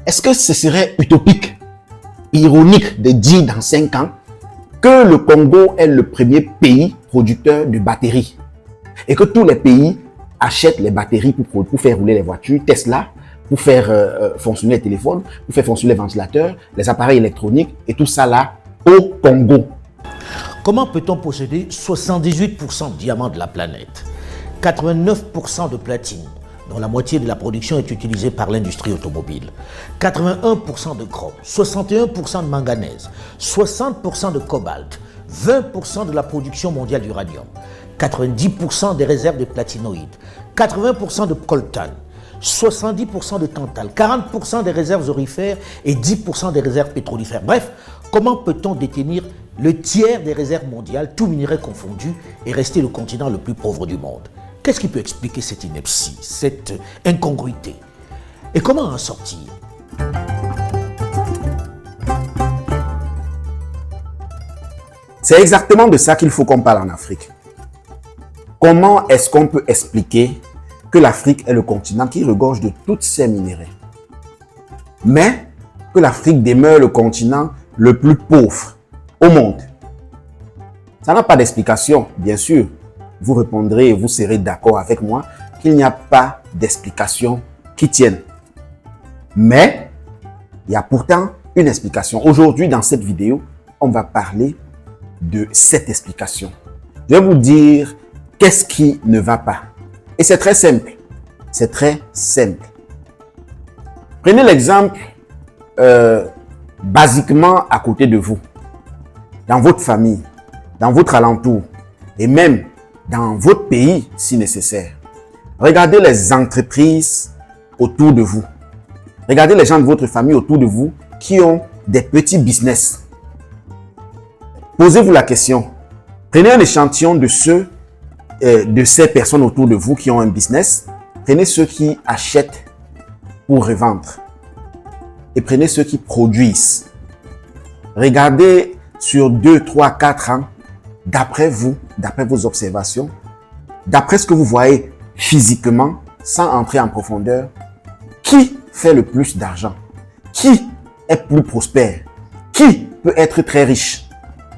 est-ce que ce serait utopique, ironique de dire dans 5 ans que le Congo est le premier pays producteur de batteries et que tous les pays achètent les batteries pour faire rouler les voitures, Tesla, pour faire fonctionner les téléphones, pour faire fonctionner les ventilateurs, les appareils électroniques et tout ça là au Congo. Comment peut-on posséder 78% de diamants de la planète, 89% de platine, dont la moitié de la production est utilisée par l'industrie automobile, 81% de chrome, 61% de manganèse, 60% de cobalt, 20% de la production mondiale d'uranium, 90% des réserves de platinoïdes, 80% de coltan, 70% de tantal, 40% des réserves aurifères et 10% des réserves pétrolifères. Bref, comment peut-on détenir le tiers des réserves mondiales, tout minerai confondu, et rester le continent le plus pauvre du monde? Qu'est-ce qui peut expliquer cette ineptie, cette incongruité? Et comment en sortir? C'est exactement de ça qu'il faut qu'on parle en Afrique. Comment est-ce qu'on peut expliquer que l'Afrique est le continent qui regorge de toutes ces minéraux, mais que l'Afrique demeure le continent le plus pauvre au monde? Ça n'a pas d'explication, bien sûr. Vous répondrez et vous serez d'accord avec moi qu'il n'y a pas d'explication qui tienne. Mais il y a pourtant une explication. Aujourd'hui, dans cette vidéo, on va parler de cette explication. Je vais vous dire qu'est-ce qui ne va pas. Et c'est très simple. C'est très simple. Prenez l'exemple basiquement à côté de vous, dans votre famille, dans votre alentour et même dans votre pays si nécessaire. Regardez les entreprises autour de vous. Regardez les gens de votre famille autour de vous qui ont des petits business. Posez-vous la question. Prenez un échantillon de de ces personnes autour de vous qui ont un business. Prenez ceux qui achètent pour revendre. Et prenez ceux qui produisent. Regardez sur 2, 3, 4 ans, d'après vous, d'après vos observations, d'après ce que vous voyez physiquement, sans entrer en profondeur, qui fait le plus d'argent? Qui est plus prospère? Qui peut être très riche?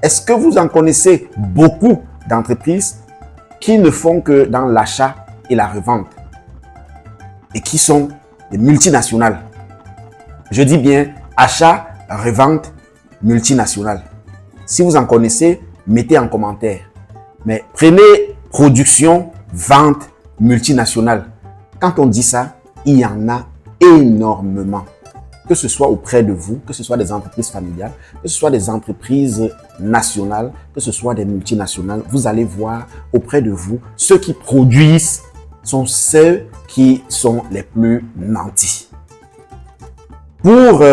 Est-ce que vous en connaissez beaucoup d'entreprises qui ne font que dans l'achat et la revente et qui sont des multinationales? Je dis bien achat, revente, multinationales. Si vous en connaissez, mettez en commentaire. Mais prenez production, vente, multinationale. Quand on dit ça, il y en a énormément. Que ce soit auprès de vous, que ce soit des entreprises familiales, que ce soit des entreprises nationales, que ce soit des multinationales, vous allez voir auprès de vous, ceux qui produisent sont ceux qui sont les plus nantis. Pour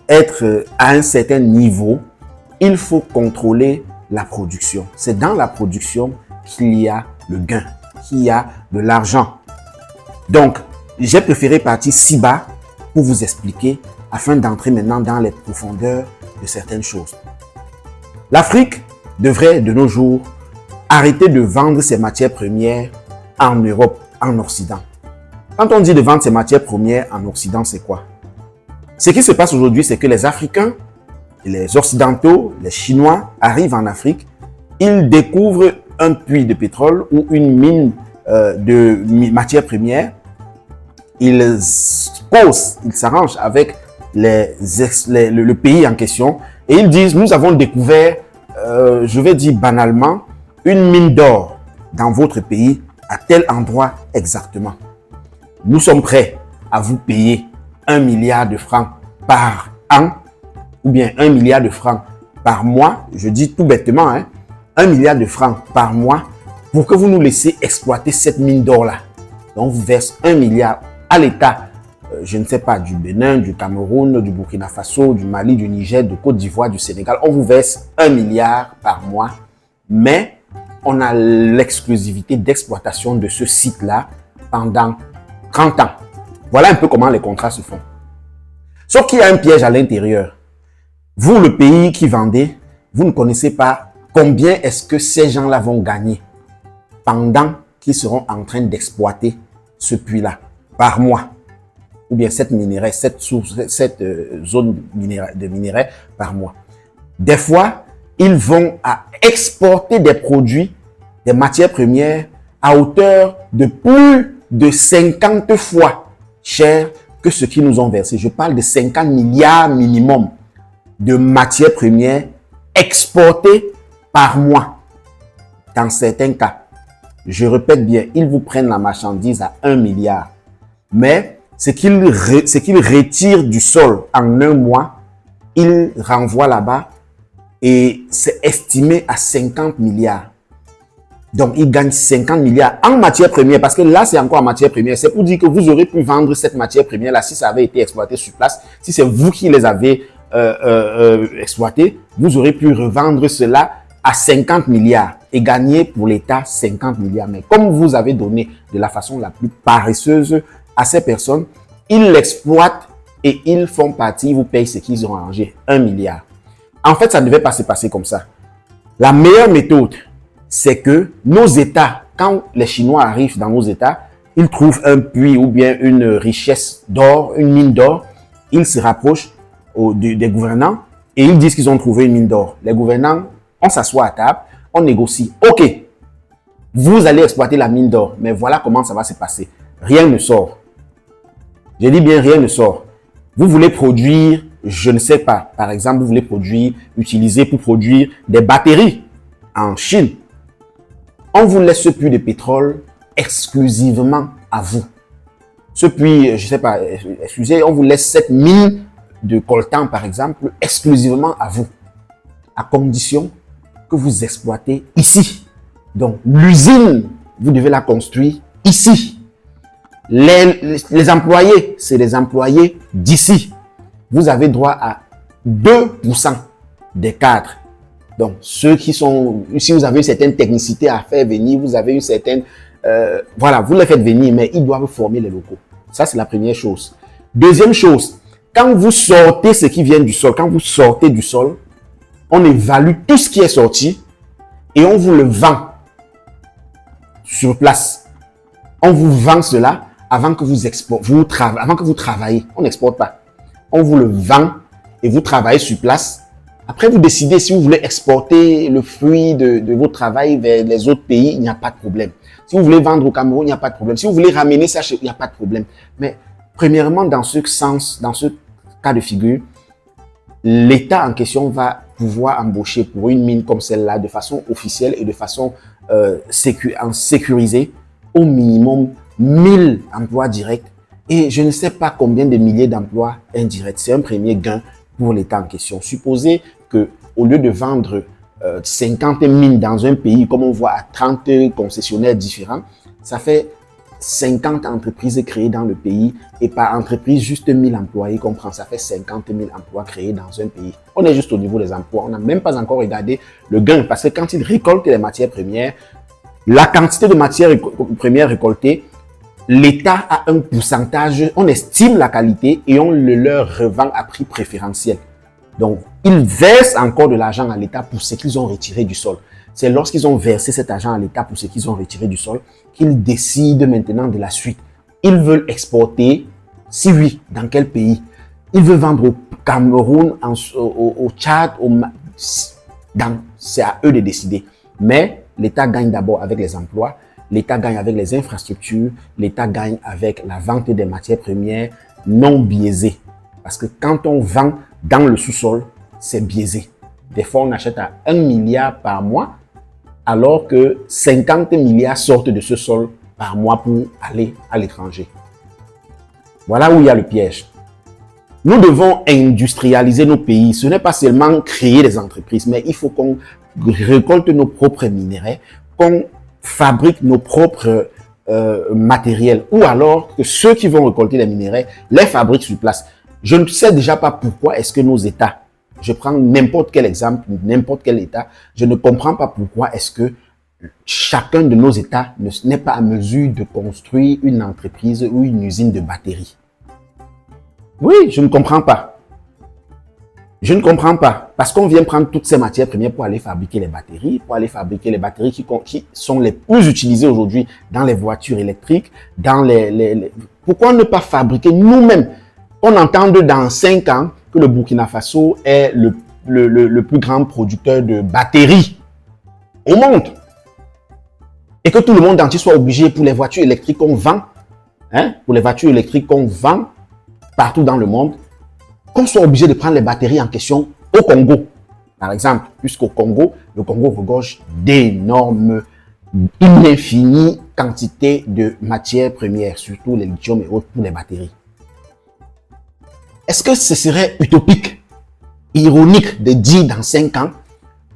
être à un certain niveau, il faut contrôler la production. C'est dans la production qu'il y a le gain, qu'il y a de l'argent. Donc, j'ai préféré partir si bas pour vous expliquer afin d'entrer maintenant dans les profondeurs de certaines choses. L'Afrique devrait de nos jours arrêter de vendre ses matières premières en Europe, en Occident. Quand on dit de vendre ses matières premières en Occident, c'est quoi? Ce qui se passe aujourd'hui, c'est que les Africains, les Occidentaux, les Chinois arrivent en Afrique, ils découvrent un puits de pétrole ou une mine de matières premières. Ils s'arrangent avec le pays en question et ils disent, nous avons découvert, je vais dire banalement, une mine d'or dans votre pays à tel endroit exactement. Nous sommes prêts à vous payer 1 milliard de francs par an ou bien 1 milliard de francs par mois. Je dis tout bêtement, 1 milliard de francs par mois pour que vous nous laissiez exploiter cette mine d'or-là. Donc, vous versez 1 milliard à l'État, je ne sais pas, du Bénin, du Cameroun, du Burkina Faso, du Mali, du Niger, de Côte d'Ivoire, du Sénégal. On vous verse 1 milliard par mois, mais on a l'exclusivité d'exploitation de ce site-là pendant 30 ans. Voilà un peu comment les contrats se font. Sauf qu'il y a un piège à l'intérieur. Vous, le pays qui vendez, vous ne connaissez pas combien est-ce que ces gens-là vont gagner pendant qu'ils seront en train d'exploiter ce puits-là par mois. ou bien 7 minerais, 7 zones de minerais par mois. Des fois, ils vont à exporter des produits, des matières premières à hauteur de plus de 50 fois cher que ce qu'ils nous ont versé. Je parle de 50 milliards minimum de matières premières exportées par mois. Dans certains cas, je répète bien, ils vous prennent la marchandise à 1 milliard. Mais ce qu'ils retirent du sol en un mois, ils renvoient là-bas et c'est estimé à 50 milliards. Donc, ils gagnent 50 milliards en matière première, parce que là, c'est encore en matière première. C'est pour dire que vous aurez pu vendre cette matière première-là si ça avait été exploité sur place. Si c'est vous qui les avez exploités, vous aurez pu revendre cela à 50 milliards et gagner pour l'État 50 milliards. Mais comme vous avez donné de la façon la plus paresseuse à ces personnes, ils l'exploitent et ils font partie, ils vous payent ce qu'ils ont arrangé, 1 milliard. En fait, ça ne devait pas se passer comme ça. La meilleure méthode, c'est que nos États, quand les Chinois arrivent dans nos États, ils trouvent un puits ou bien une richesse d'or, une mine d'or, ils se rapprochent des gouvernants et ils disent qu'ils ont trouvé une mine d'or. Les gouvernants, on s'assoit à table, on négocie. OK, vous allez exploiter la mine d'or, mais voilà comment ça va se passer. Rien ne sort. Je dis bien rien ne sort. Vous voulez produire, je ne sais pas, par exemple, vous voulez utiliser pour produire des batteries en Chine. On vous laisse ce puits de pétrole exclusivement à vous. Ce puits, je ne sais pas, excusez, on vous laisse cette mine de coltan, par exemple, exclusivement à vous, à condition que vous exploitez ici. Donc, l'usine, vous devez la construire ici. Les employés, c'est les employés d'ici. Vous avez droit à 2% des cadres. Donc, ceux qui sont, si vous avez une certaine technicité à faire venir, vous avez une certaine, voilà, vous les faites venir, mais ils doivent former les locaux. Ça, c'est la première chose. Deuxième chose, quand vous sortez ce qui vient du sol, quand vous sortez du sol, on évalue tout ce qui est sorti et on vous le vend sur place. On vous vend cela avant que vous exportez, avant que vous travaillez. On n'exporte pas. On vous le vend et vous travaillez sur place. Après, vous décidez si vous voulez exporter le fruit de votre travail vers les autres pays, il n'y a pas de problème. Si vous voulez vendre au Cameroun, il n'y a pas de problème. Si vous voulez ramener ça, il n'y a pas de problème. Mais premièrement, dans ce sens, dans ce cas de figure, l'État en question va pouvoir embaucher pour une mine comme celle-là de façon officielle et de façon sécurisée au minimum 1000 emplois directs et je ne sais pas combien de milliers d'emplois indirects. C'est un premier gain pour l'État en question. Supposez que au lieu de vendre 50 mines dans un pays, comme on voit à 30 concessionnaires différents, ça fait 50 entreprises créées dans le pays et par entreprise, juste 1000 employés, comprend, ça fait 50 000 emplois créés dans un pays. On est juste au niveau des emplois. On n'a même pas encore regardé le gain parce que quand ils récoltent les matières premières, la quantité de matières premières récoltées, l'État a un pourcentage, on estime la qualité et on le leur revend à prix préférentiel. Donc, ils versent encore de l'argent à l'État pour ce qu'ils ont retiré du sol. C'est lorsqu'ils ont versé cet argent à l'État pour ce qu'ils ont retiré du sol qu'ils décident maintenant de la suite. Ils veulent exporter, si oui, dans quel pays? Ils veulent vendre au Cameroun, au Tchad, c'est à eux de décider. Mais l'État gagne d'abord avec les emplois, l'État gagne avec les infrastructures, l'État gagne avec la vente des matières premières non biaisées. Parce que quand on vend dans le sous-sol, c'est biaisé. Des fois, on achète à 1 milliard par mois, alors que 50 milliards sortent de ce sol par mois pour aller à l'étranger. Voilà où il y a le piège. Nous devons industrialiser nos pays. Ce n'est pas seulement créer des entreprises, mais il faut qu'on récolte nos propres minéraux, qu'on fabrique nos propres matériels, ou alors que ceux qui vont récolter les minéraux les fabriquent sur place. Je ne sais déjà pas pourquoi est-ce que nos États, je prends n'importe quel exemple, n'importe quel État, je ne comprends pas pourquoi est-ce que chacun de nos États n'est pas à mesure de construire une entreprise ou une usine de batterie. Oui, je ne comprends pas. Je ne comprends pas. Parce qu'on vient prendre toutes ces matières premières pour aller fabriquer les batteries, qui sont les plus utilisées aujourd'hui dans les voitures électriques, Pourquoi ne pas fabriquer nous-mêmes? On entend dans 5 ans que le Burkina Faso est le plus grand producteur de batteries au monde. Et que tout le monde entier soit obligé pour les voitures électriques qu'on vend, partout dans le monde, qu'on soit obligé de prendre les batteries en question au Congo. Par exemple, puisqu'au Congo, le Congo regorge d'énormes, une infinie quantité de matières premières, surtout les lithium et autres pour les batteries. Est-ce que ce serait utopique, ironique de dire dans 5 ans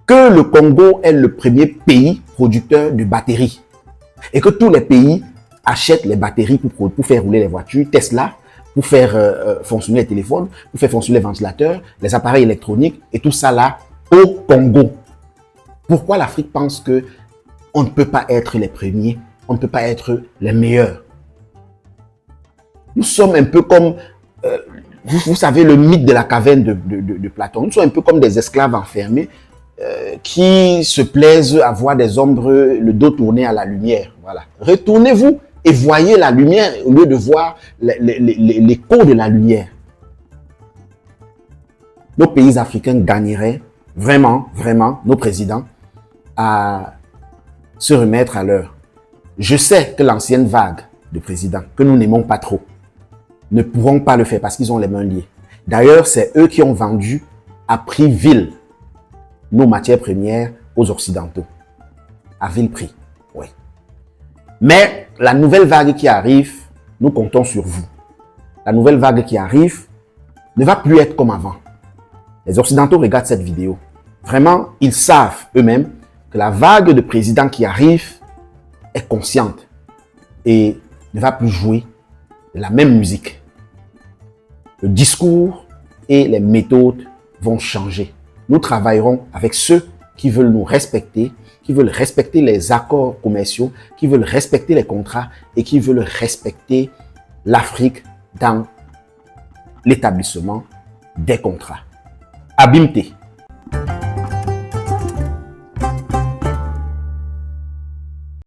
que le Congo est le premier pays producteur de batteries et que tous les pays achètent les batteries pour faire rouler les voitures, Tesla, pour faire fonctionner les téléphones, pour faire fonctionner les ventilateurs, les appareils électroniques et tout ça là au Congo? Pourquoi l'Afrique pense que on ne peut pas être les premiers, on ne peut pas être les meilleurs? Nous sommes un peu comme, vous savez, le mythe de la caverne de Platon. Nous sommes un peu comme des esclaves enfermés qui se plaisent à voir des ombres, le dos tourné à la lumière. Voilà. Retournez-vous et voyez la lumière au lieu de voir l'écho de la lumière. Nos pays africains gagneraient vraiment, nos présidents, à se remettre à l'heure. Je sais que l'ancienne vague de présidents, que nous n'aimons pas trop, ne pourront pas le faire parce qu'ils ont les mains liées. D'ailleurs, c'est eux qui ont vendu à prix vil nos matières premières aux Occidentaux. À vil prix, oui. Mais la nouvelle vague qui arrive, nous comptons sur vous. La nouvelle vague qui arrive ne va plus être comme avant. Les Occidentaux regardent cette vidéo. Vraiment, ils savent eux-mêmes que la vague de présidents qui arrive est consciente et ne va plus jouer de la même musique. Le discours et les méthodes vont changer. Nous travaillerons avec ceux qui veulent nous respecter, qui veulent respecter les accords commerciaux, qui veulent respecter les contrats et qui veulent respecter l'Afrique dans l'établissement des contrats. Abimte.